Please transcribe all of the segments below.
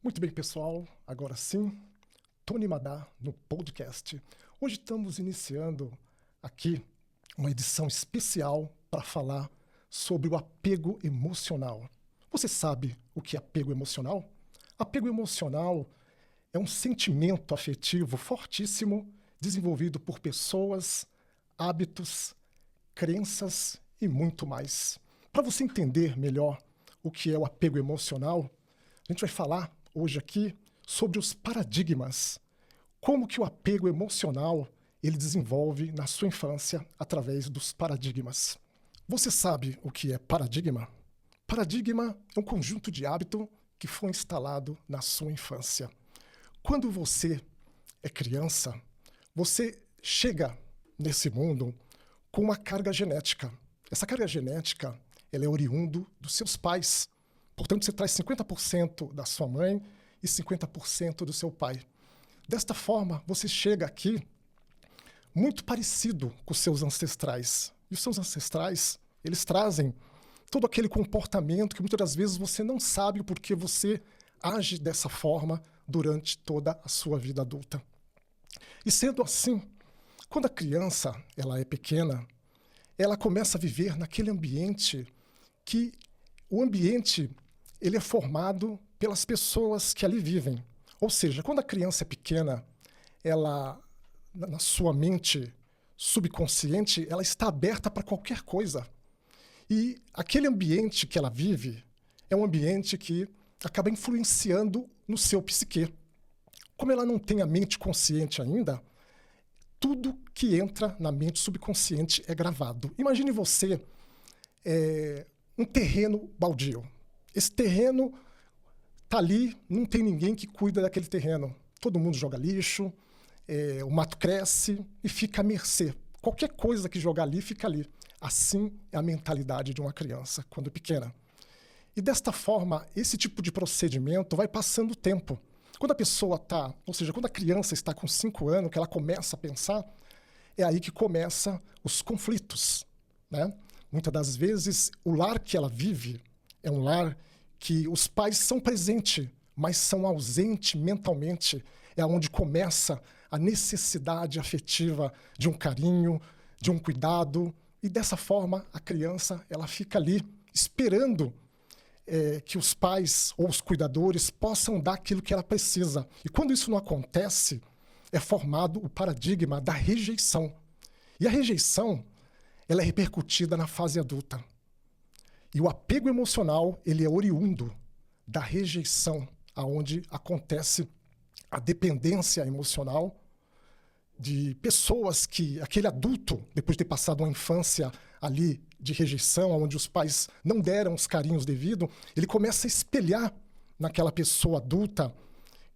Muito bem, pessoal. Agora sim, Tony Madá no podcast. Hoje estamos iniciando aqui uma edição especial para falar sobre o apego emocional. Você sabe o que é apego emocional? Apego emocional é um sentimento afetivo fortíssimo desenvolvido por pessoas, hábitos, crenças e muito mais. Para você entender melhor o que é o apego emocional, a gente vai falar hoje aqui sobre os paradigmas. Como que o apego emocional ele desenvolve na sua infância através dos paradigmas. Você sabe o que é paradigma? Paradigma é um conjunto de hábito que foi instalado na sua infância. Quando você é criança, você chega nesse mundo com uma carga genética. Essa carga genética ela é oriundo dos seus pais. Portanto, você traz 50% da sua mãe e 50% do seu pai. Desta forma, você chega aqui muito parecido com os seus ancestrais. E os seus ancestrais, eles trazem todo aquele comportamento que muitas das vezes você não sabe o porquê você age dessa forma durante toda a sua vida adulta. E sendo assim, quando a criança ela é pequena, ela começa a viver naquele ambiente que o ambiente ele é formado pelas pessoas que ali vivem. Ou seja, quando a criança é pequena, ela, na sua mente subconsciente, ela está aberta para qualquer coisa. E aquele ambiente que ela vive é um ambiente que acaba influenciando no seu psique. Como ela não tem a mente consciente ainda, tudo que entra na mente subconsciente é gravado. Imagine você um terreno baldio. Esse terreno está ali, não tem ninguém que cuida daquele terreno. Todo mundo joga lixo, o mato cresce e fica à mercê. Qualquer coisa que jogar ali, fica ali. Assim é a mentalidade de uma criança quando é pequena. E desta forma, esse tipo de procedimento vai passando o tempo. Quando a pessoa está, ou seja, quando a criança está com 5 anos, que ela começa a pensar, é aí que começam os conflitos, né? Muitas das vezes, o lar que ela vive é um lar que os pais são presentes, mas são ausentes mentalmente. É onde começa a necessidade afetiva de um carinho, de um cuidado. E dessa forma, a criança ela fica ali esperando que os pais ou os cuidadores possam dar aquilo que ela precisa. E quando isso não acontece, é formado o paradigma da rejeição. E a rejeição ela é repercutida na fase adulta. E o apego emocional, ele é oriundo da rejeição, aonde acontece a dependência emocional de pessoas que, aquele adulto, depois de ter passado uma infância ali de rejeição, onde os pais não deram os carinhos devidos, ele começa a espelhar naquela pessoa adulta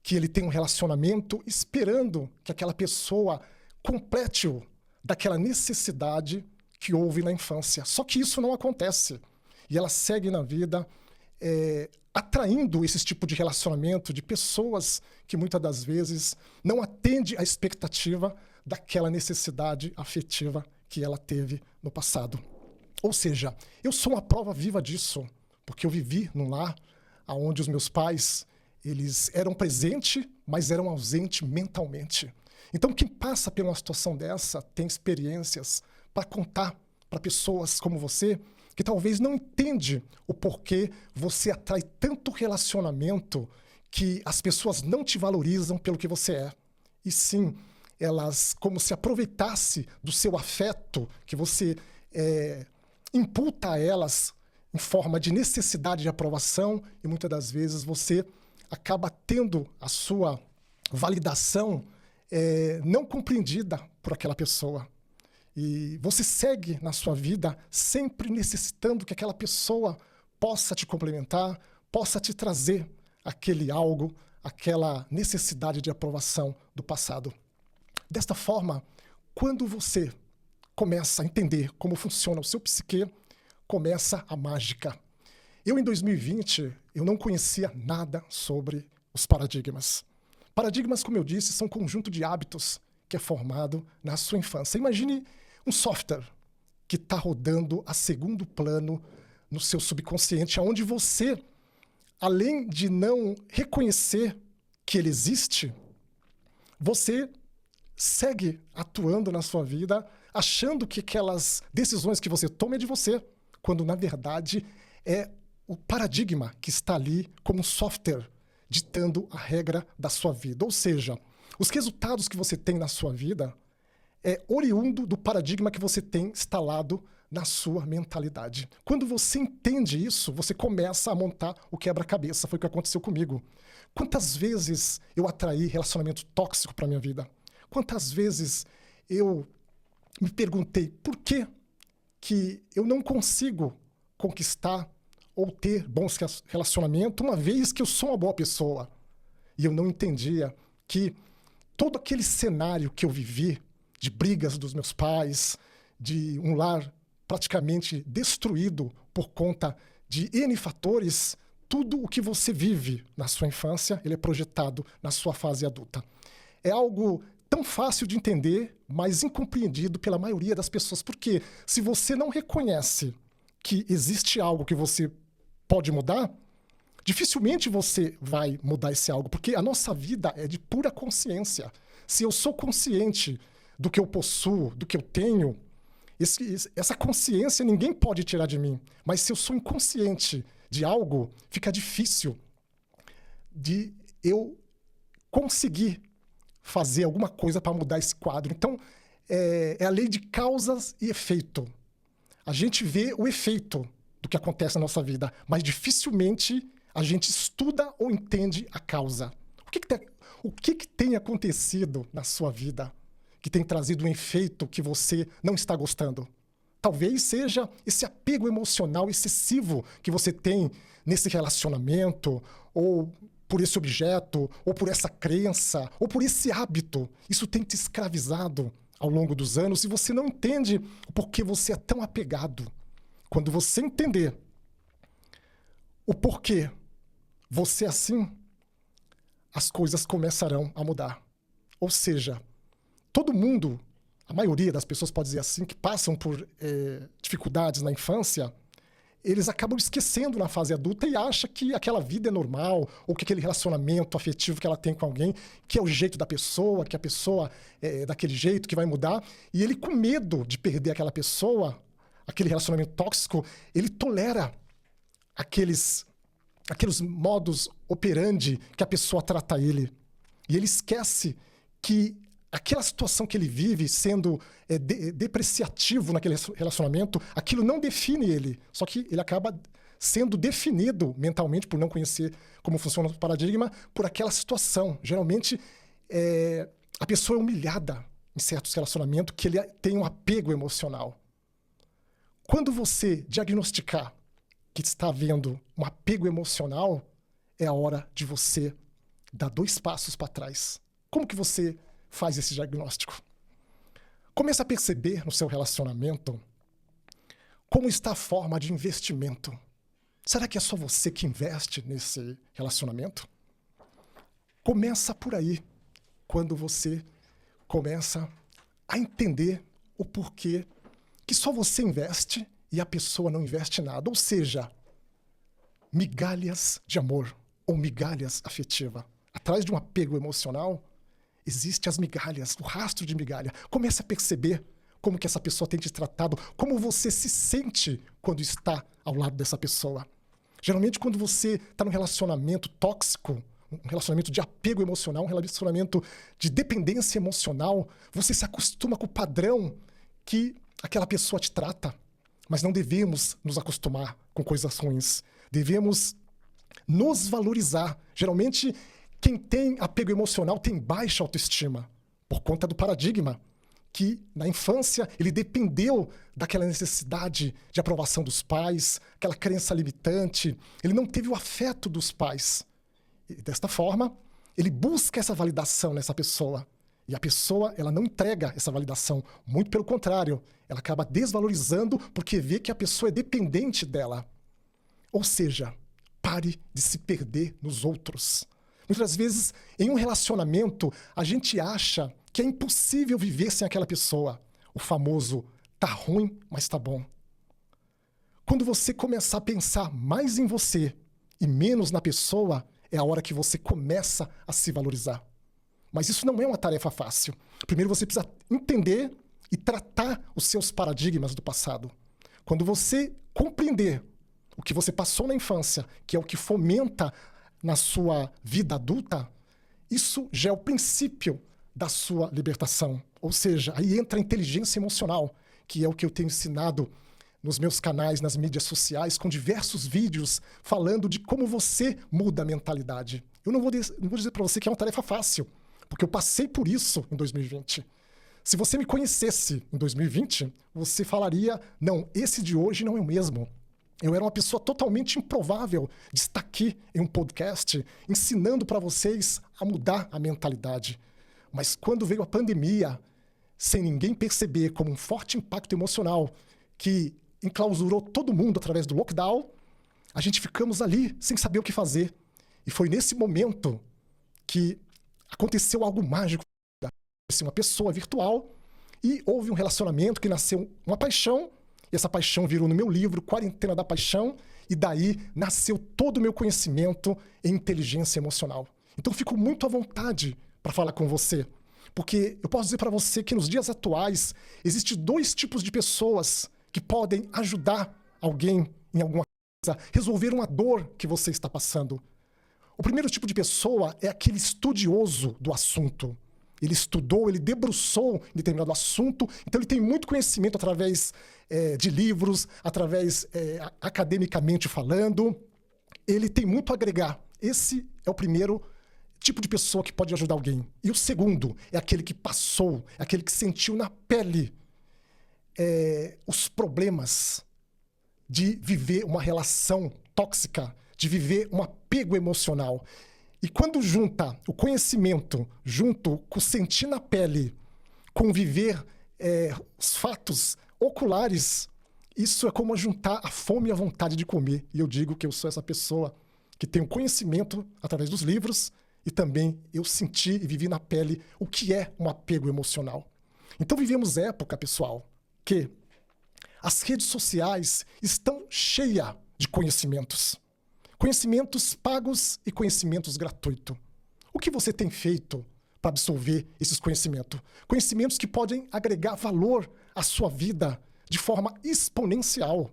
que ele tem um relacionamento, esperando que aquela pessoa complete-o daquela necessidade que houve na infância. Só que isso não acontece. E ela segue na vida atraindo esse tipo de relacionamento de pessoas que muitas das vezes não atendem à expectativa daquela necessidade afetiva que ela teve no passado. Ou seja, eu sou uma prova viva disso, porque eu vivi num lar onde os meus pais eles eram presentes, mas eram ausentes mentalmente. Então, quem passa por uma situação dessa tem experiências para contar para pessoas como você, que talvez não entende o porquê você atrai tanto relacionamento que as pessoas não te valorizam pelo que você é. E sim, elas como se aproveitasse do seu afeto que você imputa a elas em forma de necessidade de aprovação e muitas das vezes você acaba tendo a sua validação não compreendida por aquela pessoa. E você segue na sua vida sempre necessitando que aquela pessoa possa te complementar, possa te trazer aquele algo, aquela necessidade de aprovação do passado. Desta forma, quando você começa a entender como funciona o seu psique, começa a mágica. Eu, em 2020, eu não conhecia nada sobre os paradigmas. Paradigmas, como eu disse, são um conjunto de hábitos que é formado na sua infância. Imagine um software que está rodando a segundo plano no seu subconsciente, onde você além de não reconhecer que ele existe, você segue atuando na sua vida, achando que aquelas decisões que você toma é de você, quando, na verdade, é o paradigma que está ali como um software ditando a regra da sua vida. Ou seja, os resultados que você tem na sua vida é oriundo do paradigma que você tem instalado na sua mentalidade. Quando você entende isso, você começa a montar o quebra-cabeça. Foi o que aconteceu comigo. Quantas vezes eu atraí relacionamento tóxico para minha vida? Quantas vezes eu me perguntei por que eu não consigo conquistar ou ter bons relacionamentos, uma vez que eu sou uma boa pessoa. E eu não entendia que todo aquele cenário que eu vivi, de brigas dos meus pais, de um lar praticamente destruído por conta de N fatores, tudo o que você vive na sua infância, ele é projetado na sua fase adulta. É algo tão fácil de entender, mas incompreendido pela maioria das pessoas. Porque se você não reconhece que existe algo que você pode mudar, dificilmente você vai mudar esse algo, porque a nossa vida é de pura consciência. Se eu sou consciente do que eu possuo, do que eu tenho, essa consciência ninguém pode tirar de mim. Mas se eu sou inconsciente de algo, fica difícil de eu conseguir fazer alguma coisa para mudar esse quadro. Então, é a lei de causas e efeito. A gente vê o efeito do que acontece na nossa vida, mas dificilmente a gente estuda ou entende a causa. O que tem acontecido na sua vida que tem trazido um efeito que você não está gostando? Talvez seja esse apego emocional excessivo que você tem nesse relacionamento, ou por esse objeto, ou por essa crença, ou por esse hábito. Isso tem te escravizado ao longo dos anos e você não entende o porquê você é tão apegado. Quando você entender o porquê você é assim, as coisas começarão a mudar. Ou seja, todo mundo, a maioria das pessoas pode dizer assim, que passam por dificuldades na infância, eles acabam esquecendo na fase adulta e acham que aquela vida é normal, ou que aquele relacionamento afetivo que ela tem com alguém, que é o jeito da pessoa, que a pessoa é daquele jeito, que vai mudar. E ele, com medo de perder aquela pessoa, aquele relacionamento tóxico, ele tolera aqueles modos operandi que a pessoa trata ele. E ele esquece que aquela situação que ele vive, sendo depreciativo naquele relacionamento, aquilo não define ele. Só que ele acaba sendo definido mentalmente, por não conhecer como funciona o paradigma, por aquela situação. Geralmente, a pessoa é humilhada em certos relacionamentos que ele tem um apego emocional. Quando você diagnosticar que está havendo um apego emocional, é a hora de você dar 2 passos para trás. Como que você faz esse diagnóstico? Comece a perceber no seu relacionamento como está a forma de investimento. Será que é só você que investe nesse relacionamento? Começa por aí, quando você começa a entender o porquê que só você investe e a pessoa não investe nada. Ou seja, migalhas de amor ou migalhas afetivas. Atrás de um apego emocional, existem as migalhas, o rastro de migalha. Comece a perceber como que essa pessoa tem te tratado, como você se sente quando está ao lado dessa pessoa. Geralmente, quando você está num relacionamento tóxico, um relacionamento de apego emocional, um relacionamento de dependência emocional, você se acostuma com o padrão que aquela pessoa te trata. Mas não devemos nos acostumar com coisas ruins. Devemos nos valorizar. Geralmente, quem tem apego emocional tem baixa autoestima, por conta do paradigma que, na infância, ele dependeu daquela necessidade de aprovação dos pais, aquela crença limitante. Ele não teve o afeto dos pais. E, desta forma, ele busca essa validação nessa pessoa. E a pessoa, ela não entrega essa validação. Muito pelo contrário, ela acaba desvalorizando porque vê que a pessoa é dependente dela. Ou seja, pare de se perder nos outros. Muitas vezes, em um relacionamento, a gente acha que é impossível viver sem aquela pessoa. O famoso, tá ruim, mas tá bom. Quando você começar a pensar mais em você e menos na pessoa é a hora que você começa a se valorizar. Mas isso não é uma tarefa fácil. Primeiro você precisa entender e tratar os seus paradigmas do passado. Quando você compreender o que você passou na infância, que é o que fomenta na sua vida adulta, isso já é o princípio da sua libertação. Ou seja, aí entra a inteligência emocional, que é o que eu tenho ensinado nos meus canais, nas mídias sociais, com diversos vídeos falando de como você muda a mentalidade. Eu não vou dizer para você que é uma tarefa fácil, porque eu passei por isso em 2020. Se você me conhecesse em 2020, você falaria, não, esse de hoje não é o mesmo. Eu era uma pessoa totalmente improvável de estar aqui em um podcast ensinando para vocês a mudar a mentalidade. Mas quando veio a pandemia, sem ninguém perceber, como um forte impacto emocional que enclausurou todo mundo através do lockdown, a gente ficamos ali sem saber o que fazer. E foi nesse momento que aconteceu algo mágico. Uma pessoa virtual e houve um relacionamento que nasceu uma paixão, e essa paixão virou no meu livro Quarentena da Paixão, e daí nasceu todo o meu conhecimento em inteligência emocional. Então eu fico muito à vontade para falar com você, porque eu posso dizer para você que nos dias atuais existem dois tipos de pessoas que podem ajudar alguém em alguma coisa, resolver uma dor que você está passando. O primeiro tipo de pessoa é aquele estudioso do assunto. Ele estudou, ele debruçou em determinado assunto, então ele tem muito conhecimento através de livros, através academicamente falando. Ele tem muito a agregar. Esse é o primeiro tipo de pessoa que pode ajudar alguém. E o segundo é aquele que passou, é aquele que sentiu na pele os problemas de viver uma relação tóxica, de viver um apego emocional. E quando junta o conhecimento, junto com sentir na pele, com viver os fatos oculares, isso é como juntar a fome e a vontade de comer. E eu digo que eu sou essa pessoa que tem o conhecimento através dos livros e também eu senti e vivi na pele o que é um apego emocional. Então vivemos época, pessoal, que as redes sociais estão cheias de conhecimentos. Conhecimentos pagos e conhecimentos gratuitos. O que você tem feito para absorver esses conhecimentos? Conhecimentos que podem agregar valor à sua vida de forma exponencial.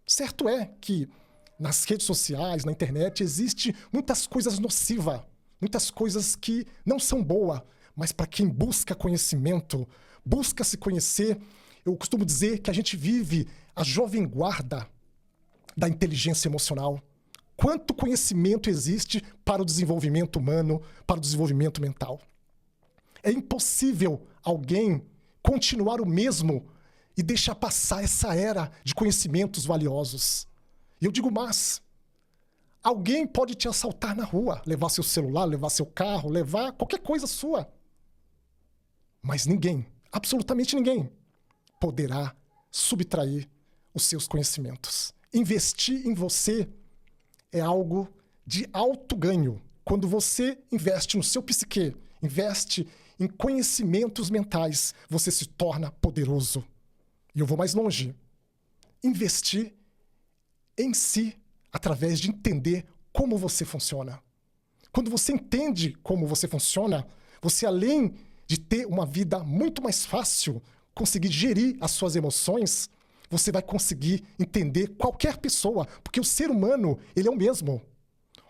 Certo é que nas redes sociais, na internet, existe muitas coisas nocivas, muitas coisas que não são boas, mas para quem busca conhecimento, busca se conhecer, eu costumo dizer que a gente vive a jovem guarda da inteligência emocional. Quanto conhecimento existe para o desenvolvimento humano, para o desenvolvimento mental? É impossível alguém continuar o mesmo e deixar passar essa era de conhecimentos valiosos. E eu digo mais, alguém pode te assaltar na rua, levar seu celular, levar seu carro, levar qualquer coisa sua. Mas ninguém, absolutamente ninguém, poderá subtrair os seus conhecimentos. Investir em você é algo de alto ganho. Quando você investe no seu psique, investe em conhecimentos mentais, você se torna poderoso. E eu vou mais longe. Investir em si através de entender como você funciona. Quando você entende como você funciona, você, além de ter uma vida muito mais fácil, conseguir gerir as suas emoções, você vai conseguir entender qualquer pessoa, porque o ser humano, ele é o mesmo.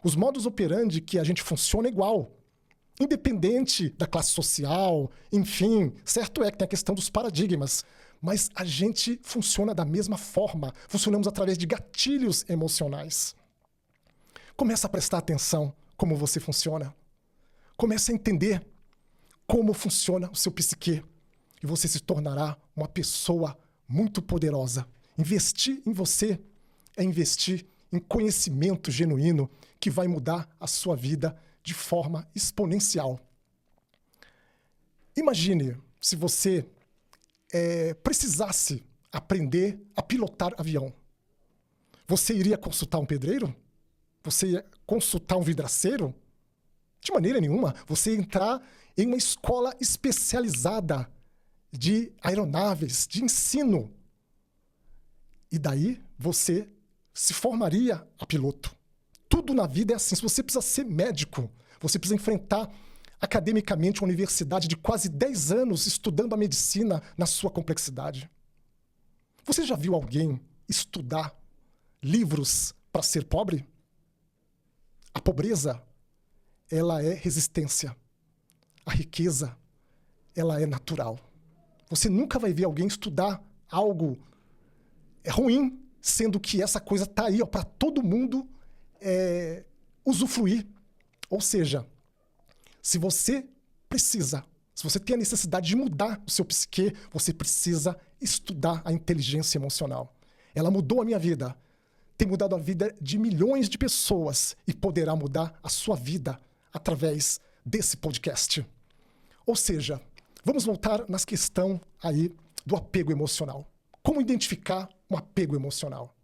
Os modus operandi que a gente funciona é igual, independente da classe social, enfim, certo é que tem a questão dos paradigmas, mas a gente funciona da mesma forma, funcionamos através de gatilhos emocionais. Comece a prestar atenção como você funciona. Comece a entender como funciona o seu psique e você se tornará uma pessoa muito poderosa. Investir em você é investir em conhecimento genuíno que vai mudar a sua vida de forma exponencial. Imagine se você precisasse aprender a pilotar avião. Você iria consultar um pedreiro? Você ia consultar um vidraceiro? De maneira nenhuma. Você ia entrar em uma escola especializada de aeronaves, de ensino. E daí você se formaria a piloto. Tudo Tudo na vida é assim. Se você precisa ser médico, você precisa enfrentar academicamente uma universidade de quase 10 anos estudando a medicina na sua complexidade. Você já viu alguém estudar livros para ser pobre? A pobreza, ela é resistência. A riqueza, ela é natural. Você nunca vai ver alguém estudar algo ruim, sendo que essa coisa está aí para todo mundo usufruir. Ou seja, se você tem a necessidade de mudar o seu psique, você precisa estudar a inteligência emocional. Ela mudou a minha vida, tem mudado a vida de milhões de pessoas e poderá mudar a sua vida através desse podcast. Ou seja, vamos voltar na questão aí do apego emocional. Como identificar um apego emocional?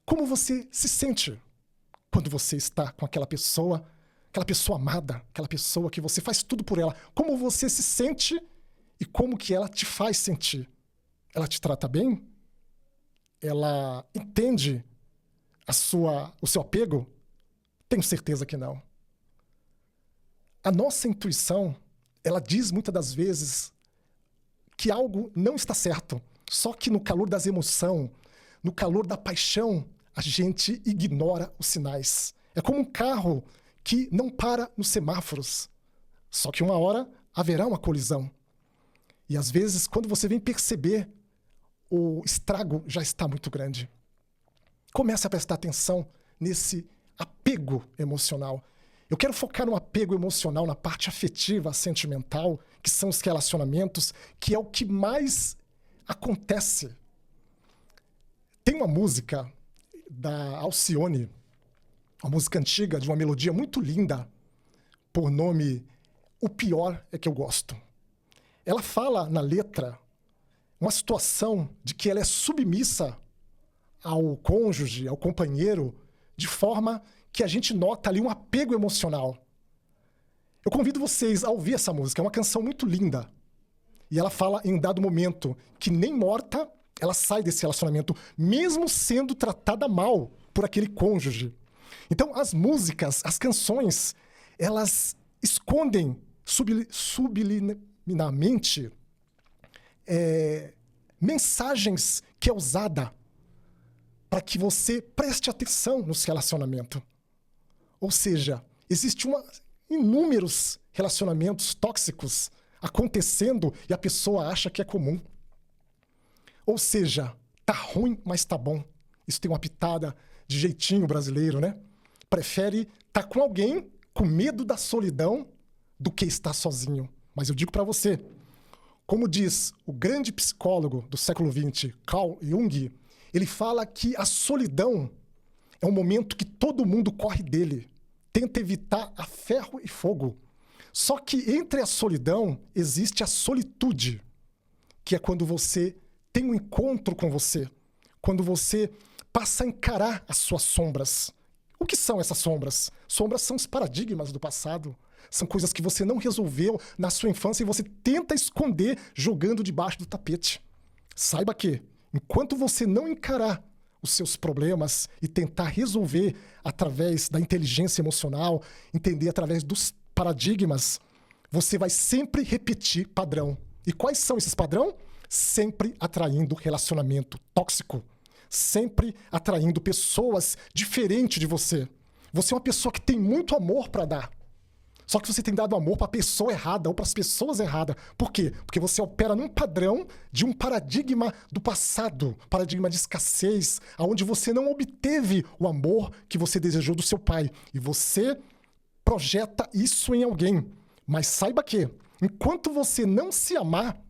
Como você se sente quando você está com aquela pessoa amada, aquela pessoa que você faz tudo por ela? Como você se sente e como que ela te faz sentir? Ela te trata bem? Ela entende o seu apego? Tenho certeza que não. A nossa intuição, ela diz muitas das vezes que algo não está certo. Só que no calor das emoções, no calor da paixão, a gente ignora os sinais. É como um carro que não para nos semáforos. Só que uma hora haverá uma colisão. E às vezes, quando você vem perceber, o estrago já está muito grande. Comece a prestar atenção nesse apego emocional. Eu quero focar no apego emocional, na parte afetiva, sentimental, que são os relacionamentos, que é o que mais acontece. Tem uma música da Alcione, uma música antiga, de uma melodia muito linda, por nome O Pior é Que Eu Gosto. Ela fala na letra uma situação de que ela é submissa ao cônjuge, ao companheiro, de forma que a gente nota ali um apego emocional. Eu convido vocês a ouvir essa música, é uma canção muito linda. E ela fala em um dado momento que nem morta ela sai desse relacionamento, mesmo sendo tratada mal por aquele cônjuge. Então, as músicas, as canções, elas escondem subliminarmente mensagens que é usada para que você preste atenção no seu relacionamento. Ou seja, existem inúmeros relacionamentos tóxicos acontecendo e a pessoa acha que é comum. Ou seja, tá ruim, mas tá bom. Isso tem uma pitada de jeitinho brasileiro, né? Prefere estar com alguém com medo da solidão do que estar sozinho. Mas eu digo para você, como diz o grande psicólogo do século XX, Carl Jung, ele fala que a solidão é um momento que todo mundo corre dele, tenta evitar a ferro e fogo. Só que entre a solidão existe a solitude, que é quando você tem um encontro com você, quando você passa a encarar as suas sombras. O que são essas sombras? Sombras são os paradigmas do passado. São coisas que você não resolveu na sua infância e você tenta esconder jogando debaixo do tapete. Saiba que, enquanto você não encarar os seus problemas e tentar resolver através da inteligência emocional, entender através dos paradigmas, você vai sempre repetir padrão. E quais são esses padrões? Sempre atraindo relacionamento tóxico. Sempre atraindo pessoas diferentes de você. Você é uma pessoa que tem muito amor para dar. Só que você tem dado amor para a pessoa errada ou para as pessoas erradas. Por quê? Porque você opera num padrão de um paradigma do passado, paradigma de escassez, onde você não obteve o amor que você desejou do seu pai. E você projeta isso em alguém. Mas saiba que, enquanto você não se amar,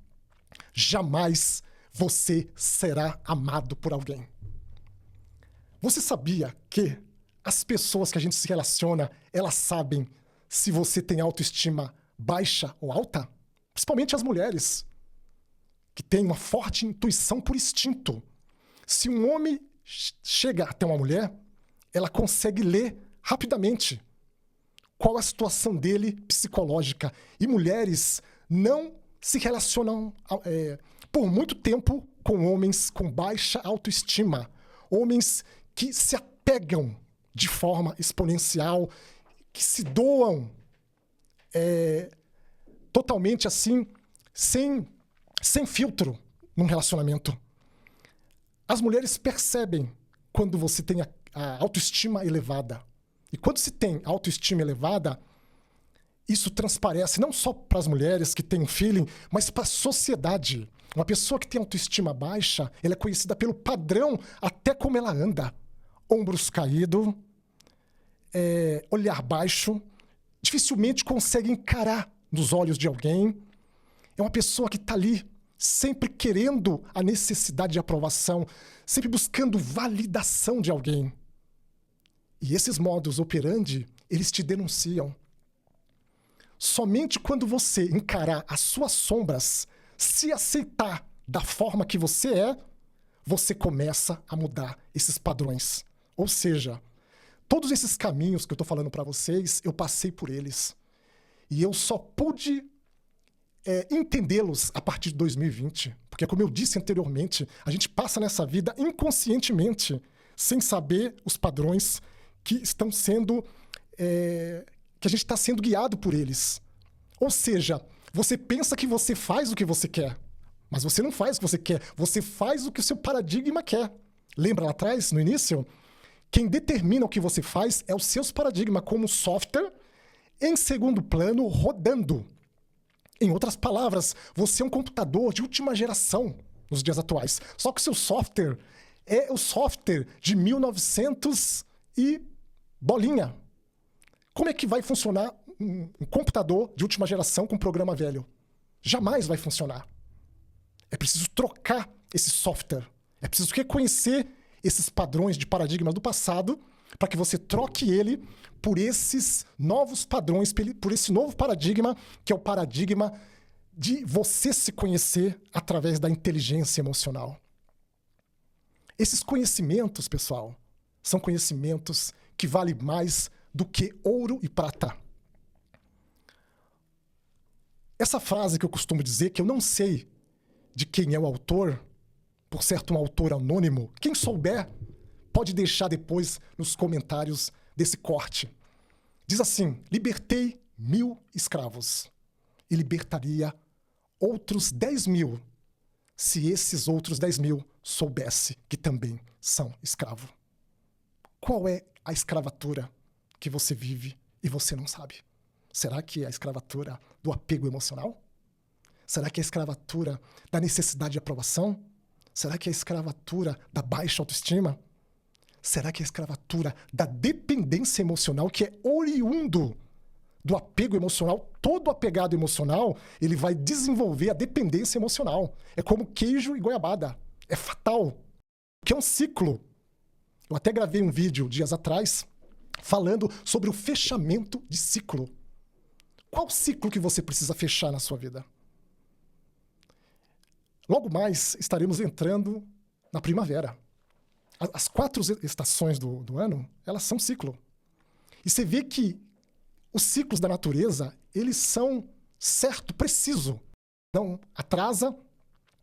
jamais você será amado por alguém. Você sabia que as pessoas que a gente se relaciona, elas sabem se você tem autoestima baixa ou alta? Principalmente as mulheres, que têm uma forte intuição por instinto. Se um homem chega até uma mulher, ela consegue ler rapidamente qual a situação dele psicológica. E mulheres não se relacionam por muito tempo com homens com baixa autoestima. Homens que se apegam de forma exponencial, que se doam totalmente assim, sem filtro num relacionamento. As mulheres percebem quando você tem a autoestima elevada. E quando se tem autoestima elevada, isso transparece não só para as mulheres que têm um feeling, mas para a sociedade. Uma pessoa que tem autoestima baixa, ela é conhecida pelo padrão, até como ela anda. Ombros caídos, olhar baixo, dificilmente consegue encarar nos olhos de alguém. É uma pessoa que está ali sempre querendo a necessidade de aprovação, sempre buscando validação de alguém. E esses modus operandi, eles te denunciam. Somente quando você encarar as suas sombras, se aceitar da forma que você é, você começa a mudar esses padrões. Ou seja, todos esses caminhos que eu estou falando para vocês, eu passei por eles. E eu só pude entendê-los a partir de 2020. Porque, como eu disse anteriormente, a gente passa nessa vida inconscientemente, sem saber os padrões que estão sendo... que a gente está sendo guiado por eles. Ou seja, você pensa que você faz o que você quer, mas você não faz o que você quer. Você faz o que o seu paradigma quer. Lembra lá atrás, no início? Quem determina o que você faz é os seus paradigmas como software, em segundo plano, rodando. Em outras palavras, você é um computador de última geração nos dias atuais. Só que o seu software é o software de 1900 e bolinha. Como é que vai funcionar um computador de última geração com programa velho? Jamais vai funcionar. É preciso trocar esse software. É preciso reconhecer esses padrões de paradigmas do passado para que você troque ele por esses novos padrões, por esse novo paradigma, que é o paradigma de você se conhecer através da inteligência emocional. Esses conhecimentos, pessoal, são conhecimentos que valem mais do que ouro e prata. Essa frase que eu costumo dizer, que eu não sei de quem é o autor, por certo um autor anônimo, quem souber pode deixar depois nos comentários desse corte. Diz assim: libertei 1000 escravos e libertaria outros 10.000 se esses outros 10.000 soubesse que também são escravos. Qual é a escravatura que você vive e você não sabe? Será que é a escravatura do apego emocional? Será que é a escravatura da necessidade de aprovação? Será que é a escravatura da baixa autoestima? Será que é a escravatura da dependência emocional, que é oriundo do apego emocional? Todo apegado emocional, ele vai desenvolver a dependência emocional. É como queijo e goiabada. É fatal. Que é um ciclo. Eu até gravei um vídeo dias atrás falando sobre o fechamento de ciclo. Qual ciclo que você precisa fechar na sua vida? Logo mais estaremos entrando na primavera. As 4 estações do ano, elas são ciclo. E você vê que os ciclos da natureza, eles são certo, preciso. Não atrasa,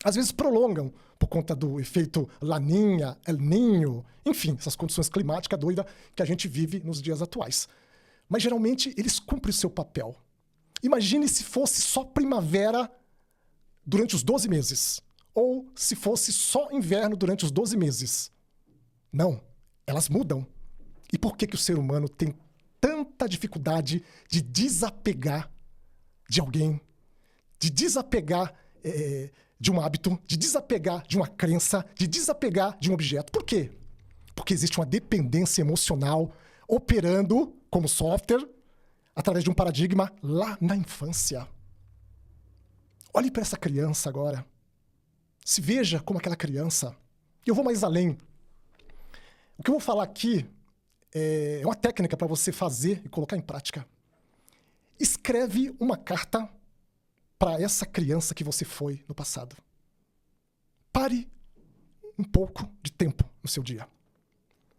às vezes prolongam, por conta do efeito Laninha, El Niño, enfim, essas condições climáticas doidas que a gente vive nos dias atuais. Mas geralmente eles cumprem o seu papel. Imagine se fosse só primavera durante os 12 meses. Ou se fosse só inverno durante os 12 meses. Não, elas mudam. E por que o ser humano tem tanta dificuldade de desapegar de alguém, de desapegar de um hábito, de desapegar de uma crença, de desapegar de um objeto? Por quê? Porque existe uma dependência emocional operando como software através de um paradigma lá na infância. Olhe para essa criança agora. Se veja como aquela criança. E eu vou mais além. O que eu vou falar aqui é uma técnica para você fazer e colocar em prática. Escreve uma carta para essa criança que você foi no passado. Pare um pouco de tempo no seu dia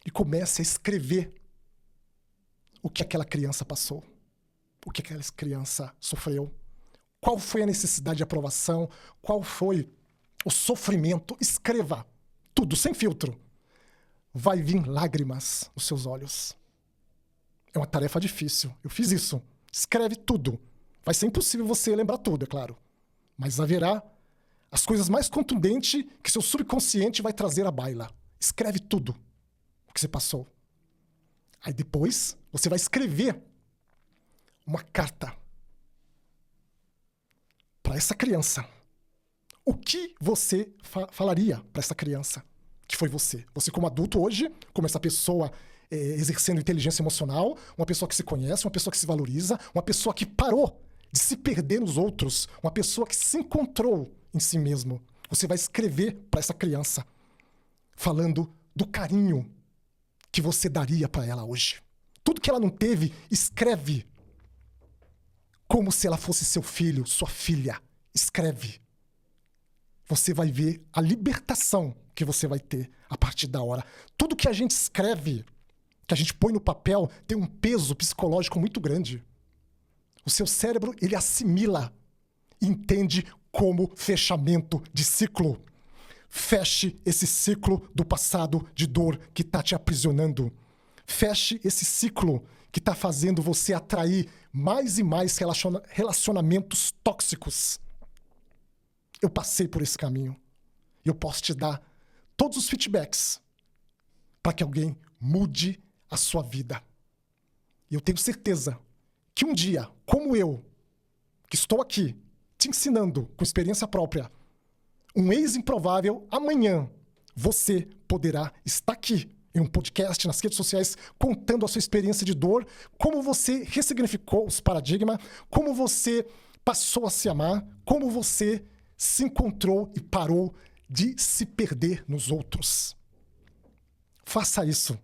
e comece a escrever o que aquela criança passou, o que aquela criança sofreu, qual foi a necessidade de aprovação, qual foi o sofrimento. Escreva tudo, sem filtro. Vai vir lágrimas nos seus olhos. É uma tarefa difícil. Eu fiz isso. Escreve tudo. Vai ser impossível você lembrar tudo, é claro. Mas haverá as coisas mais contundentes que seu subconsciente vai trazer à baila. Escreve tudo o que você passou. Aí depois você vai escrever uma carta para essa criança. O que você falaria para essa criança que foi você? Você como adulto hoje, como essa pessoa exercendo inteligência emocional, uma pessoa que se conhece, uma pessoa que se valoriza, uma pessoa que parou de se perder nos outros, uma pessoa que se encontrou em si mesmo. Você vai escrever para essa criança, falando do carinho que você daria para ela hoje. Tudo que ela não teve, escreve. Como se ela fosse seu filho, sua filha. Escreve. Você vai ver a libertação que você vai ter a partir da hora. Tudo que a gente escreve, que a gente põe no papel, tem um peso psicológico muito grande. O seu cérebro, ele assimila e entende como fechamento de ciclo. Feche esse ciclo do passado de dor que está te aprisionando. Feche esse ciclo que está fazendo você atrair mais e mais relacionamentos tóxicos. Eu passei por esse caminho. E eu posso te dar todos os feedbacks para que alguém mude a sua vida. E eu tenho certeza que um dia, como eu, que estou aqui, te ensinando com experiência própria, um ex-improvável, amanhã você poderá estar aqui em um podcast, nas redes sociais, contando a sua experiência de dor, como você ressignificou os paradigmas, como você passou a se amar, como você se encontrou e parou de se perder nos outros. Faça isso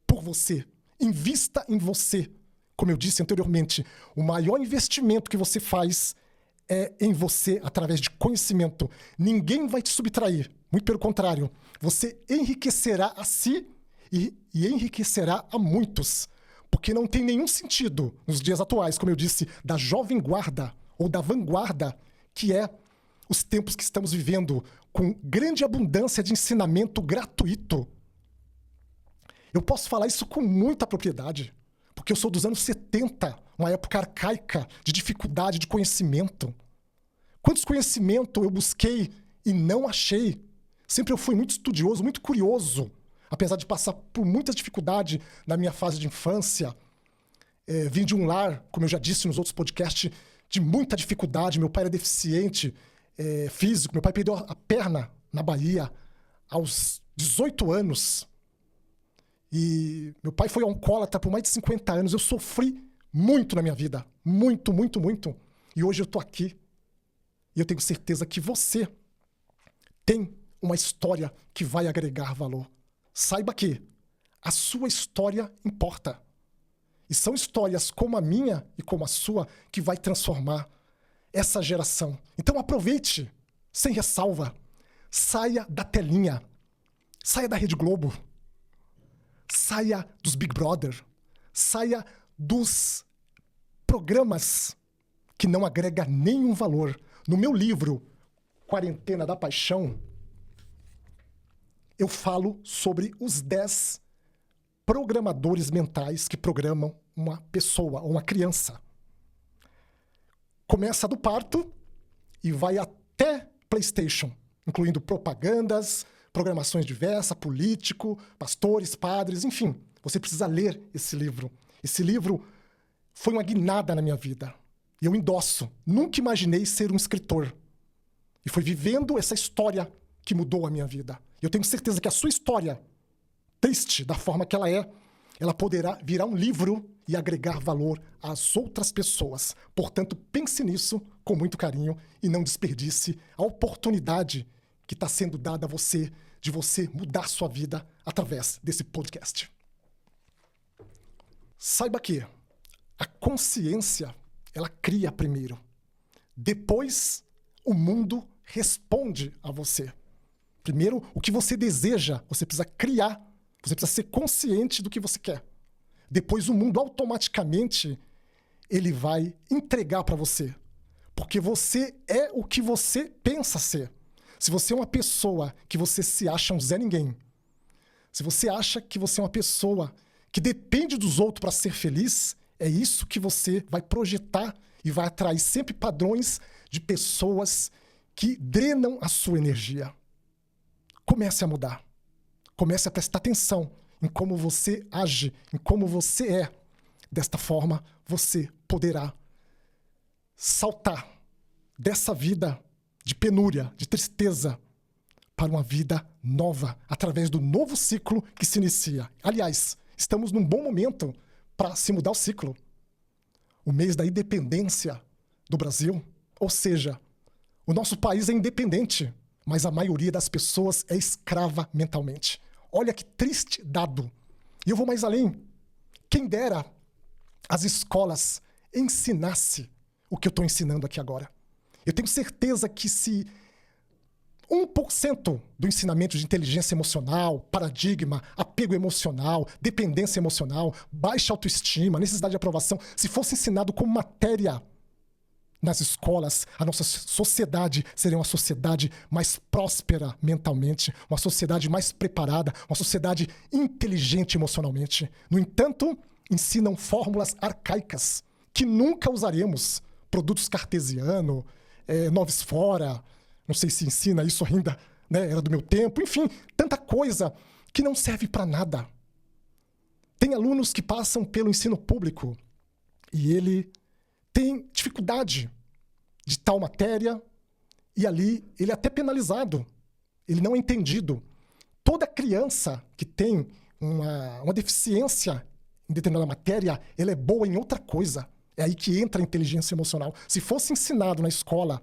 por você. Invista em você. Como eu disse anteriormente, o maior investimento que você faz é em você através de conhecimento. Ninguém vai te subtrair. Muito pelo contrário. Você enriquecerá a si e enriquecerá a muitos. Porque não tem nenhum sentido, nos dias atuais, como eu disse, da jovem guarda ou da vanguarda, que é os tempos que estamos vivendo, com grande abundância de ensinamento gratuito. Eu posso falar isso com muita propriedade, porque eu sou dos anos 70, uma época arcaica de dificuldade de conhecimento. Quantos conhecimentos eu busquei e não achei? Sempre eu fui muito estudioso, muito curioso, apesar de passar por muita dificuldade na minha fase de infância. Vim de um lar, como eu já disse nos outros podcasts, de muita dificuldade. Meu pai era deficiente físico. Meu pai perdeu a perna na Bahia aos 18 anos. E meu pai foi alcoólatra por mais de 50 anos. Eu sofri muito na minha vida. Muito, muito, muito. E hoje eu tô aqui. E eu tenho certeza que você tem uma história que vai agregar valor. Saiba que a sua história importa. E são histórias como a minha e como a sua que vai transformar essa geração. Então aproveite, sem ressalva. Saia da telinha. Saia da Rede Globo. Saia dos Big Brother. Saia dos programas que não agregam nenhum valor. No meu livro, Quarentena da Paixão, eu falo sobre os 10 programadores mentais que programam uma pessoa, uma criança. Começa do parto e vai até PlayStation, incluindo propagandas, programações diversas, político, pastores, padres, enfim. Você precisa ler esse livro. Esse livro foi uma guinada na minha vida. E eu endosso. Nunca imaginei ser um escritor. E foi vivendo essa história que mudou a minha vida. E eu tenho certeza que a sua história, triste da forma que ela poderá virar um livro e agregar valor às outras pessoas. Portanto, pense nisso com muito carinho e não desperdice a oportunidade que está sendo dada a você de você mudar sua vida através desse podcast. Saiba que a consciência, ela cria primeiro. Depois, o mundo responde a você. Primeiro, o que você deseja, você precisa criar. Você precisa ser consciente do que você quer. Depois, o mundo automaticamente ele vai entregar para você. Porque você é o que você pensa ser. Se você é uma pessoa que você se acha um Zé Ninguém, se você acha que você é uma pessoa que depende dos outros para ser feliz, é isso que você vai projetar e vai atrair sempre padrões de pessoas que drenam a sua energia. Comece a mudar. Comece a prestar atenção em como você age, em como você é. Desta forma, você poderá saltar dessa vida de penúria, de tristeza, para uma vida nova, através do novo ciclo que se inicia. Aliás, estamos num bom momento para se mudar o ciclo. O mês da independência do Brasil, ou seja, o nosso país é independente, mas a maioria das pessoas é escrava mentalmente. Olha que triste dado. E eu vou mais além. Quem dera as escolas ensinassem o que eu estou ensinando aqui agora. Eu tenho certeza que se 1% do ensinamento de inteligência emocional, paradigma, apego emocional, dependência emocional, baixa autoestima, necessidade de aprovação, se fosse ensinado como matéria nas escolas, a nossa sociedade seria uma sociedade mais próspera mentalmente, uma sociedade mais preparada, uma sociedade inteligente emocionalmente. No entanto, ensinam fórmulas arcaicas que nunca usaremos. Produtos cartesiano, noves fora, não sei se ensina isso ainda, né? Era do meu tempo. Enfim, tanta coisa que não serve para nada. Tem alunos que passam pelo ensino público e ele tem dificuldade de tal matéria e ali ele é até penalizado. Ele não é entendido. Toda criança que tem uma deficiência em determinada matéria, ela é boa em outra coisa. É aí que entra a inteligência emocional. Se fosse ensinado na escola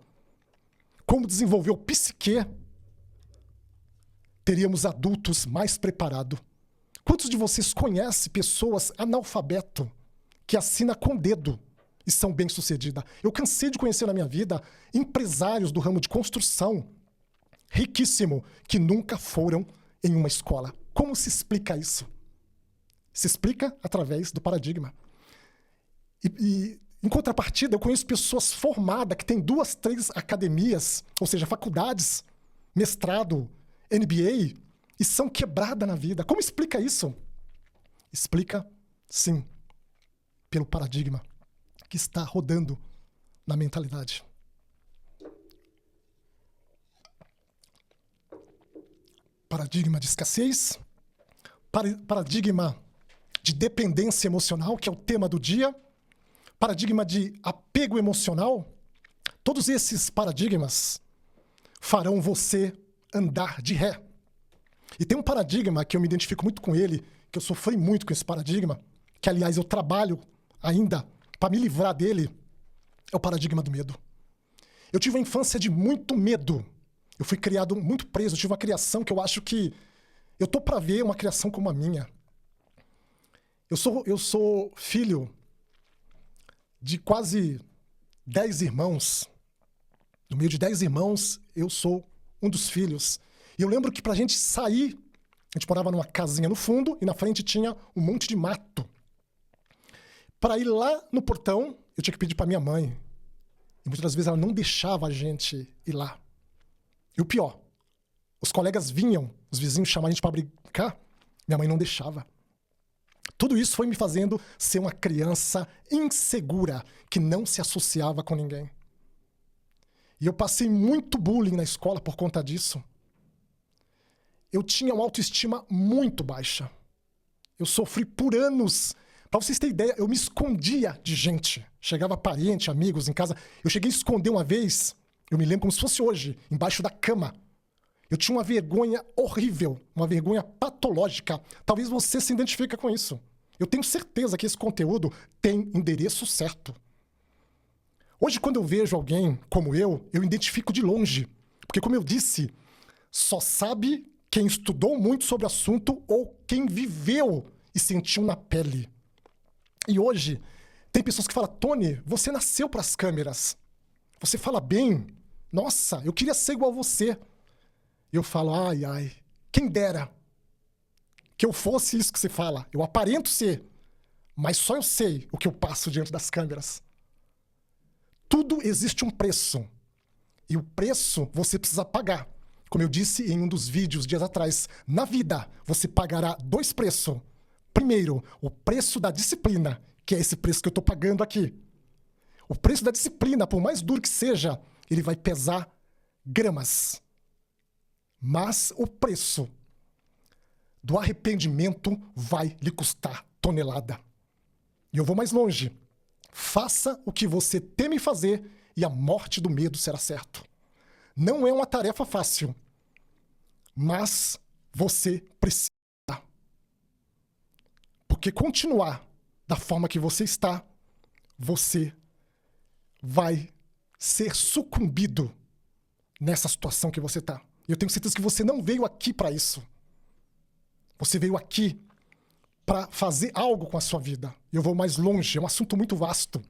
como desenvolver o psique, teríamos adultos mais preparados. Quantos de vocês conhecem pessoas analfabetas que assinam com o dedo e são bem-sucedidas? Eu cansei de conhecer na minha vida empresários do ramo de construção, riquíssimo, que nunca foram em uma escola. Como se explica isso? Se explica através do paradigma. E em contrapartida, eu conheço pessoas formadas que têm 2, 3 academias, ou seja, faculdades, mestrado, MBA, e são quebradas na vida. Como explica isso? Explica, sim, pelo paradigma que está rodando na mentalidade. Paradigma de escassez, paradigma de dependência emocional, que é o tema do dia, paradigma de apego emocional. Todos esses paradigmas farão você andar de ré. E tem um paradigma que eu me identifico muito com ele, que eu sofri muito com esse paradigma, que, aliás, eu trabalho ainda para me livrar dele, é o paradigma do medo. Eu tive uma infância de muito medo. Eu fui criado muito preso, eu tive uma criação que eu acho que eu tô para ver uma criação como a minha. Eu sou filho de quase 10 irmãos. No meio de 10 irmãos, eu sou um dos filhos. E eu lembro que pra gente sair, a gente morava numa casinha no fundo e na frente tinha um monte de mato. Para ir lá no portão, eu tinha que pedir pra minha mãe. E muitas das vezes ela não deixava a gente ir lá. E o pior, os colegas vinham, os vizinhos chamavam a gente para brincar, minha mãe não deixava. Tudo isso foi me fazendo ser uma criança insegura, que não se associava com ninguém. E eu passei muito bullying na escola por conta disso. Eu tinha uma autoestima muito baixa. Eu sofri por anos. Para vocês terem ideia, eu me escondia de gente. Chegava parente, amigos em casa. Eu cheguei a esconder uma vez, eu me lembro como se fosse hoje, embaixo da cama. Eu tinha uma vergonha horrível, uma vergonha patológica. Talvez você se identifique com isso. Eu tenho certeza que esse conteúdo tem endereço certo. Hoje, quando eu vejo alguém como eu identifico de longe. Porque, como eu disse, só sabe quem estudou muito sobre o assunto ou quem viveu e sentiu na pele. E hoje, tem pessoas que falam, Tony, você nasceu para as câmeras. Você fala bem. Nossa, eu queria ser igual a você. E eu falo, ai, quem dera que eu fosse isso que você fala. Eu aparento ser, mas só eu sei o que eu passo diante das câmeras. Tudo existe um preço. E o preço você precisa pagar. Como eu disse em um dos vídeos dias atrás, na vida você pagará 2 preços. Primeiro, o preço da disciplina, que é esse preço que eu estou pagando aqui. O preço da disciplina, por mais duro que seja, ele vai pesar gramas. Mas o preço do arrependimento vai lhe custar tonelada. E eu vou mais longe. Faça o que você teme fazer e a morte do medo será certo. Não é uma tarefa fácil, mas você precisa. Porque continuar da forma que você está, você vai ser sucumbido nessa situação que você está. E eu tenho certeza que você não veio aqui para isso. Você veio aqui para fazer algo com a sua vida. Eu vou mais longe, é um assunto muito vasto.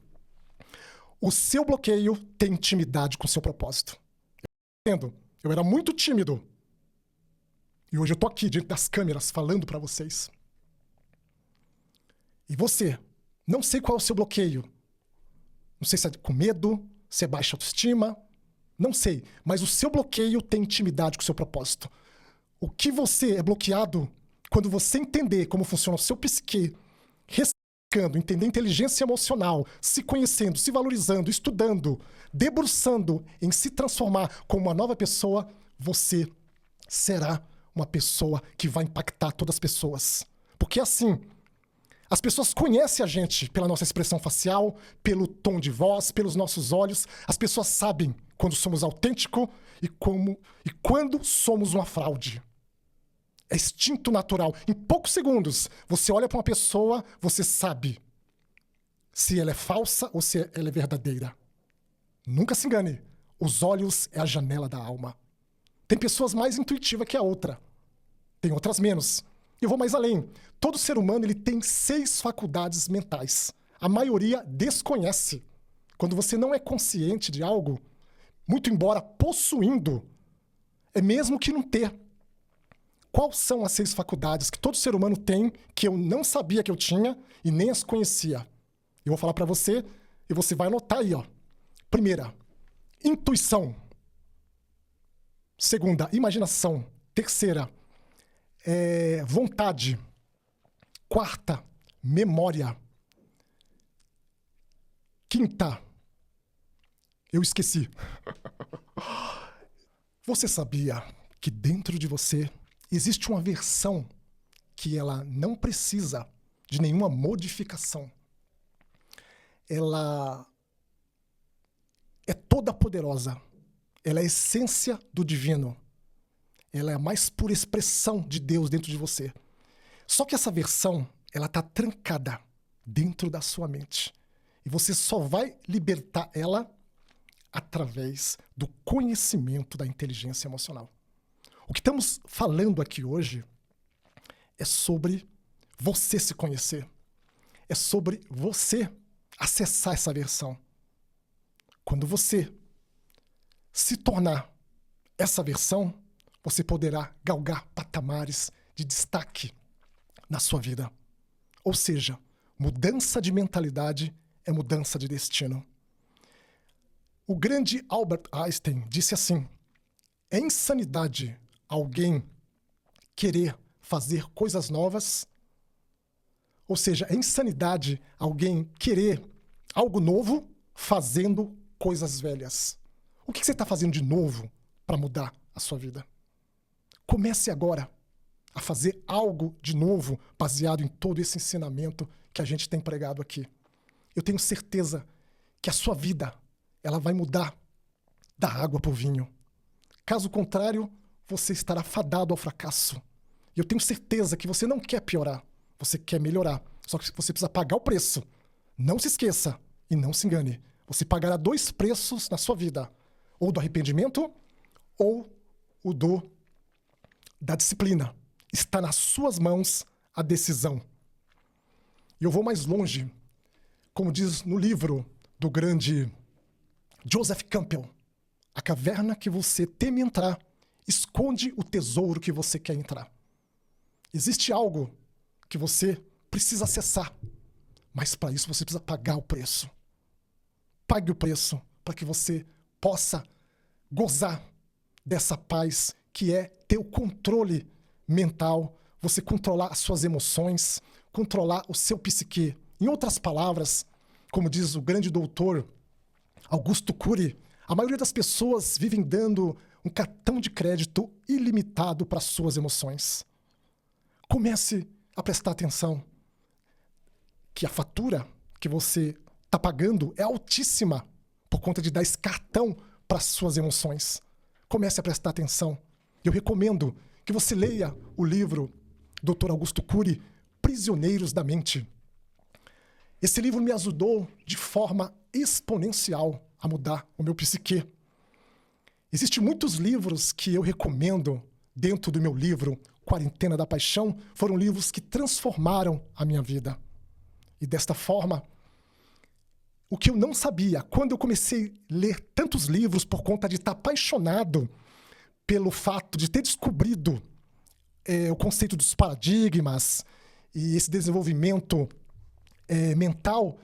O seu bloqueio tem intimidade com o seu propósito. Eu era muito tímido. E hoje eu tô aqui diante das câmeras falando para vocês. E você, não sei qual é o seu bloqueio. Não sei se é com medo, se é baixa autoestima, não sei. Mas o seu bloqueio tem intimidade com o seu propósito. O que você é bloqueado, quando você entender como funciona o seu psique, ressignificando, entender inteligência emocional, se conhecendo, se valorizando, estudando, debruçando em se transformar como uma nova pessoa, você será uma pessoa que vai impactar todas as pessoas. Porque assim, as pessoas conhecem a gente pela nossa expressão facial, pelo tom de voz, pelos nossos olhos. As pessoas sabem quando somos autênticos e quando somos uma fraude. É instinto natural. Em poucos segundos, você olha para uma pessoa, você sabe se ela é falsa ou se ela é verdadeira. Nunca se engane. Os olhos é a janela da alma. Tem pessoas mais intuitivas que a outra. Tem outras menos. Eu vou mais além. Todo ser humano ele tem 6 faculdades mentais. A maioria desconhece. Quando você não é consciente de algo, muito embora possuindo, é mesmo que não ter. Quais são as 6 faculdades que todo ser humano tem que eu não sabia que eu tinha e nem as conhecia? Eu vou falar para você e você vai anotar aí, ó. Primeira, intuição. Segunda, imaginação. Terceira, vontade. Quarta, memória. Quinta, eu esqueci. Você sabia que dentro de você existe uma versão que ela não precisa de nenhuma modificação? Ela é toda poderosa. Ela é a essência do divino. Ela é a mais pura expressão de Deus dentro de você. Só que essa versão, ela está trancada dentro da sua mente. E você só vai libertar ela através do conhecimento da inteligência emocional. O que estamos falando aqui hoje é sobre você se conhecer. É sobre você acessar essa versão. Quando você se tornar essa versão, você poderá galgar patamares de destaque na sua vida. Ou seja, mudança de mentalidade é mudança de destino. O grande Albert Einstein disse assim: é insanidade alguém querer fazer coisas novas, ou seja, é insanidade alguém querer algo novo fazendo coisas velhas. O que você está fazendo de novo para mudar a sua vida? Comece agora a fazer algo de novo baseado em todo esse ensinamento que a gente tem pregado aqui. Eu tenho certeza que a sua vida ela vai mudar da água para o vinho. Caso contrário, você estará fadado ao fracasso. E eu tenho certeza que você não quer piorar, você quer melhorar. Só que você precisa pagar o preço. Não se esqueça e não se engane. Você pagará 2 preços na sua vida. Ou do arrependimento, ou o da disciplina. Está nas suas mãos a decisão. E eu vou mais longe. Como diz no livro do grande Joseph Campbell, a caverna que você teme entrar esconde o tesouro que você quer entrar. Existe algo que você precisa acessar, mas para isso você precisa pagar o preço. Pague o preço para que você possa gozar dessa paz que é ter o controle mental, você controlar as suas emoções, controlar o seu psique. Em outras palavras, como diz o grande doutor Augusto Cury, a maioria das pessoas vivem dando um cartão de crédito ilimitado para suas emoções. Comece a prestar atenção que a fatura que você está pagando é altíssima por conta de dar esse cartão para suas emoções. Comece a prestar atenção. Eu recomendo que você leia o livro do Dr. Augusto Cury, Prisioneiros da Mente. Esse livro me ajudou de forma exponencial a mudar o meu psique. Existem muitos livros que eu recomendo dentro do meu livro Quarentena da Paixão, foram livros que transformaram a minha vida. E desta forma, o que eu não sabia, quando eu comecei a ler tantos livros por conta de estar apaixonado pelo fato de ter descobrido o conceito dos paradigmas e esse desenvolvimento mental,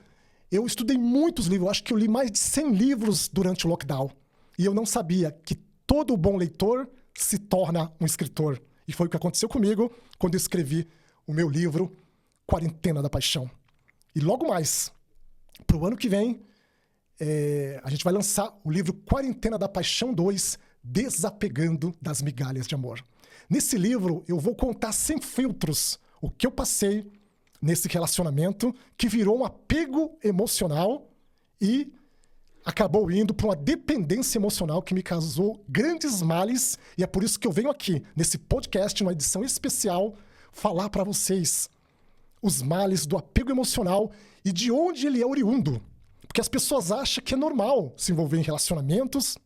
eu estudei muitos livros, acho que eu li mais de 100 livros durante o lockdown. E eu não sabia que todo bom leitor se torna um escritor. E foi o que aconteceu comigo quando eu escrevi o meu livro Quarentena da Paixão. E logo mais, para o ano que vem, a gente vai lançar o livro Quarentena da Paixão 2, Desapegando das Migalhas de Amor. Nesse livro, eu vou contar sem filtros o que eu passei nesse relacionamento que virou um apego emocional e acabou indo para uma dependência emocional que me causou grandes males. E é por isso que eu venho aqui, nesse podcast, numa edição especial, falar para vocês os males do apego emocional e de onde ele é oriundo. Porque as pessoas acham que é normal se envolver em relacionamentos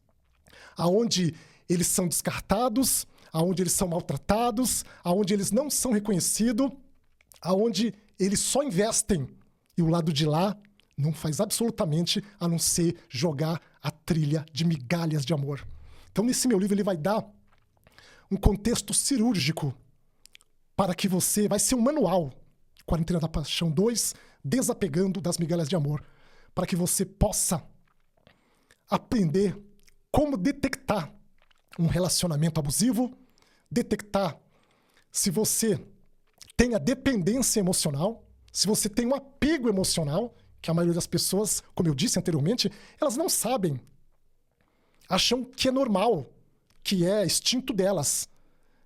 aonde eles são descartados, aonde eles são maltratados, aonde eles não são reconhecidos, aonde eles só investem e o lado de lá não faz absolutamente a não ser jogar a trilha de migalhas de amor. Então, nesse meu livro, ele vai dar um contexto cirúrgico para que você... Vai ser um manual, Quarentena da Paixão 2, Desapegando das Migalhas de Amor, para que você possa aprender como detectar um relacionamento abusivo, detectar se você tem a dependência emocional, se você tem um apego emocional, que a maioria das pessoas, como eu disse anteriormente, elas não sabem. Acham que é normal, que é instinto delas.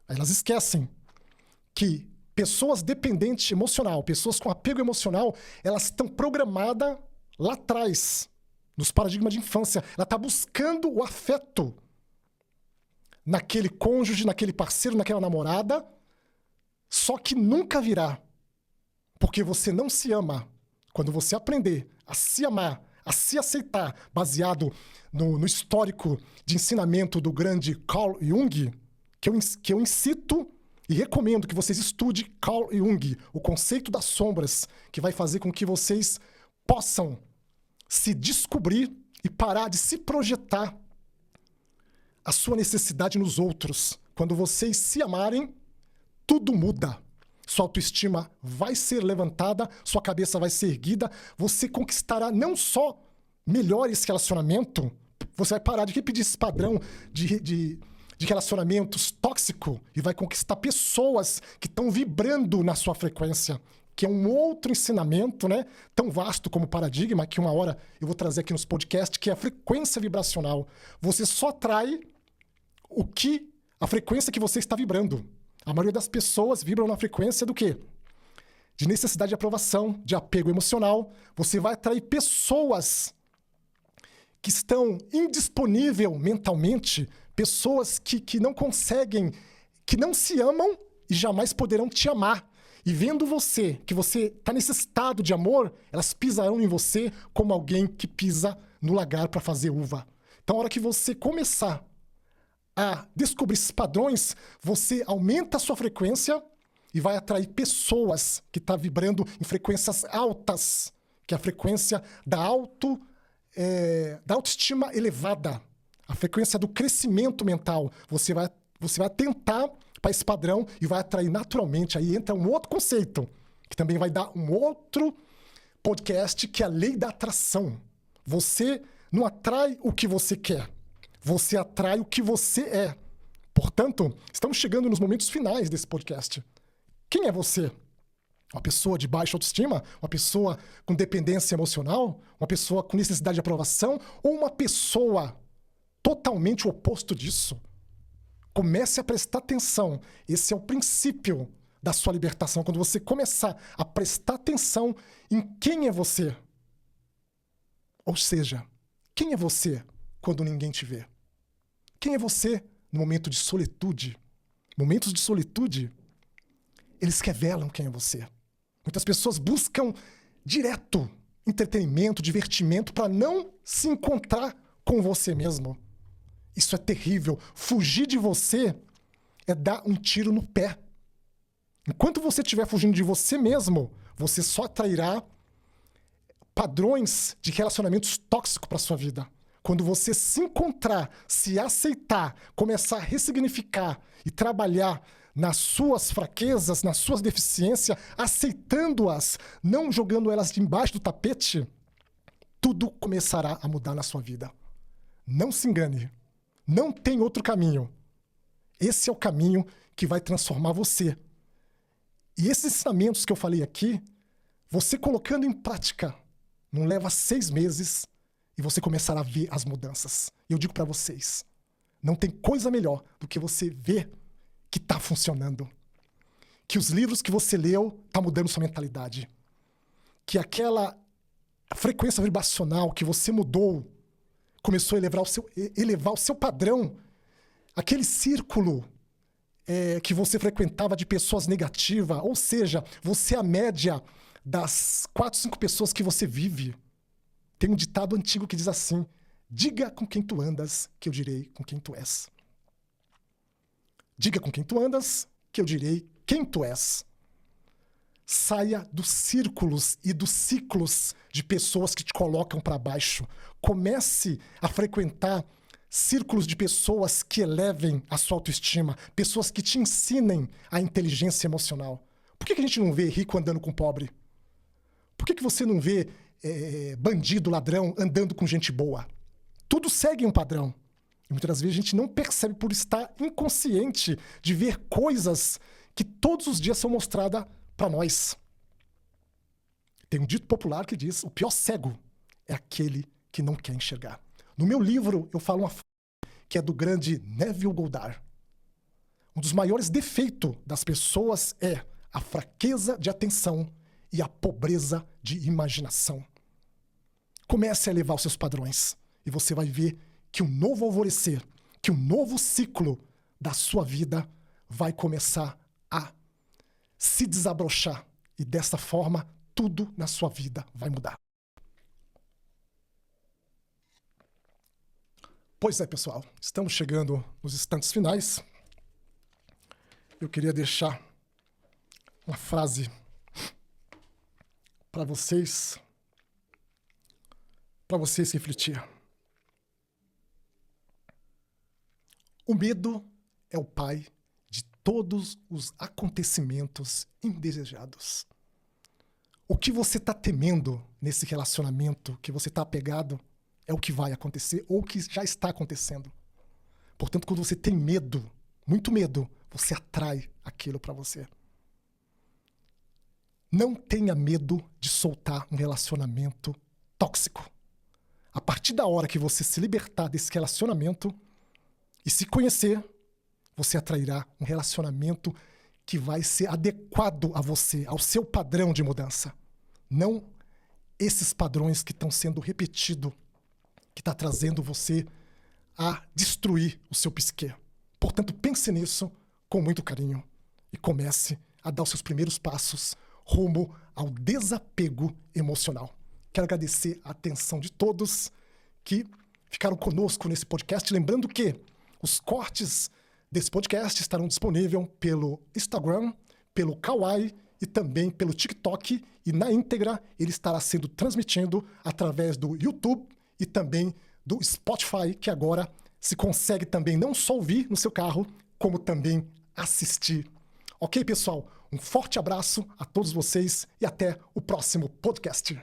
Elas esquecem que pessoas dependentes emocional, pessoas com apego emocional, elas estão programadas lá atrás, nos paradigmas de infância. Ela está buscando o afeto naquele cônjuge, naquele parceiro, naquela namorada, só que nunca virá. Porque você não se ama. Quando você aprender a se amar, a se aceitar, baseado no histórico de ensinamento do grande Carl Jung, que eu incito e recomendo que vocês estudem Carl Jung, o conceito das sombras, que vai fazer com que vocês possam se descobrir e parar de se projetar a sua necessidade nos outros. Quando vocês se amarem, tudo muda. Sua autoestima vai ser levantada, sua cabeça vai ser erguida, você conquistará não só melhores relacionamentos, você vai parar de repetir esse padrão de relacionamentos tóxicos e vai conquistar pessoas que estão vibrando na sua frequência, que é um outro ensinamento, né, tão vasto como paradigma, que uma hora eu vou trazer aqui nos podcasts, que é a frequência vibracional. Você só atrai a frequência que você está vibrando. A maioria das pessoas vibram na frequência do quê? De necessidade de aprovação, de apego emocional. Você vai atrair pessoas que estão indisponíveis mentalmente, pessoas que não conseguem, que não se amam e jamais poderão te amar. E vendo que você está necessitado de amor, elas pisarão em você como alguém que pisa no lagar para fazer uva. Então, a hora que você começar a descobrir esses padrões, você aumenta a sua frequência e vai atrair pessoas que estão vibrando em frequências altas, que é a frequência da autoestima elevada, a frequência do crescimento mental. Você vai atentar para esse padrão e vai atrair naturalmente. Aí entra um outro conceito, que também vai dar um outro podcast, que é a lei da atração. Você não atrai o que você quer. Você atrai o que você é. Portanto, estamos chegando nos momentos finais desse podcast. Quem é você? Uma pessoa de baixa autoestima? Uma pessoa com dependência emocional? Uma pessoa com necessidade de aprovação? Ou uma pessoa totalmente o oposto disso? Comece a prestar atenção. Esse é o princípio da sua libertação. Quando você começar a prestar atenção em quem é você. Ou seja, quem é você quando ninguém te vê? Quem é você no momento de solitude? Momentos de solitude, eles revelam quem é você. Muitas pessoas buscam direto entretenimento, divertimento para não se encontrar com você mesmo. Isso é terrível. Fugir de você é dar um tiro no pé. Enquanto você estiver fugindo de você mesmo, você só atrairá padrões de relacionamentos tóxicos para sua vida. Quando você se encontrar, se aceitar, começar a ressignificar e trabalhar nas suas fraquezas, nas suas deficiências, aceitando-as, não jogando elas embaixo do tapete, tudo começará a mudar na sua vida. Não se engane. Não tem outro caminho. Esse é o caminho que vai transformar você. E esses ensinamentos que eu falei aqui, você colocando em prática, não leva 6 meses e você começará a ver as mudanças. E eu digo para vocês, não tem coisa melhor do que você ver que está funcionando. Que os livros que você leu estão mudando sua mentalidade. Que aquela frequência vibracional que você mudou começou a elevar o seu padrão. Aquele círculo que você frequentava de pessoas negativas, ou seja, você é a média das 4, 5 pessoas que você vive. Tem um ditado antigo que diz assim: diga com quem tu andas, que eu direi com quem tu és. Diga com quem tu andas, que eu direi quem tu és. Saia dos círculos e dos ciclos de pessoas que te colocam para baixo. Comece a frequentar círculos de pessoas que elevem a sua autoestima, pessoas que te ensinem a inteligência emocional. Por que a gente não vê rico andando com pobre? Por que você não vê bandido, ladrão andando com gente boa? Tudo segue um padrão. E muitas das vezes a gente não percebe por estar inconsciente de ver coisas que todos os dias são mostradas para nós. Tem um dito popular que diz: o pior cego é aquele que não quer enxergar. No meu livro eu falo uma frase que é do grande Neville Goddard. Um dos maiores defeitos das pessoas é a fraqueza de atenção e a pobreza de imaginação. Comece a elevar os seus padrões e você vai ver que um novo alvorecer, que um novo ciclo da sua vida vai começar a se desabrochar. E dessa forma, tudo na sua vida vai mudar. Pois é, pessoal, estamos chegando nos instantes finais. Eu queria deixar uma frase para vocês refletir. O medo é o pai de todos os acontecimentos indesejados. O que você está temendo nesse relacionamento que você está apegado é o que vai acontecer ou o que já está acontecendo. Portanto, quando você tem medo, muito medo, você atrai aquilo para você. Não tenha medo de soltar um relacionamento tóxico. A partir da hora que você se libertar desse relacionamento e se conhecer, você atrairá um relacionamento que vai ser adequado a você, ao seu padrão de mudança. Não esses padrões que estão sendo repetidos, que está trazendo você a destruir o seu psique. Portanto, pense nisso com muito carinho e comece a dar os seus primeiros passos rumo ao desapego emocional. Quero agradecer a atenção de todos que ficaram conosco nesse podcast. Lembrando que os cortes desse podcast estarão disponíveis pelo Instagram, pelo Kawaii e também pelo TikTok. E na íntegra ele estará sendo transmitido através do YouTube e também do Spotify, que agora se consegue também não só ouvir no seu carro, como também assistir. Ok, pessoal? Um forte abraço a todos vocês e até o próximo podcast.